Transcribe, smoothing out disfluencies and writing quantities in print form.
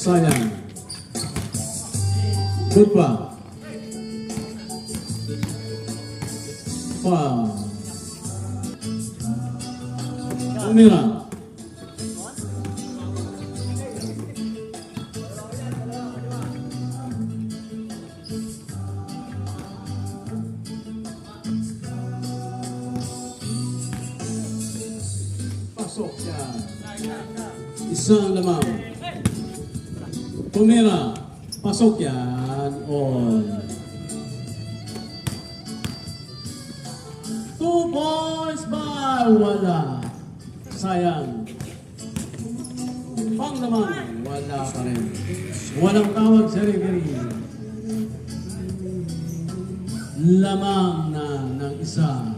Sayang. Good pa. Umira. Pasok yan. Isang lamang. Umira. Pasok yan. On. 2 points by wala. Sayang. Pang naman, wala pa rin. Walang tawag sa referee. Lamang na ng isa.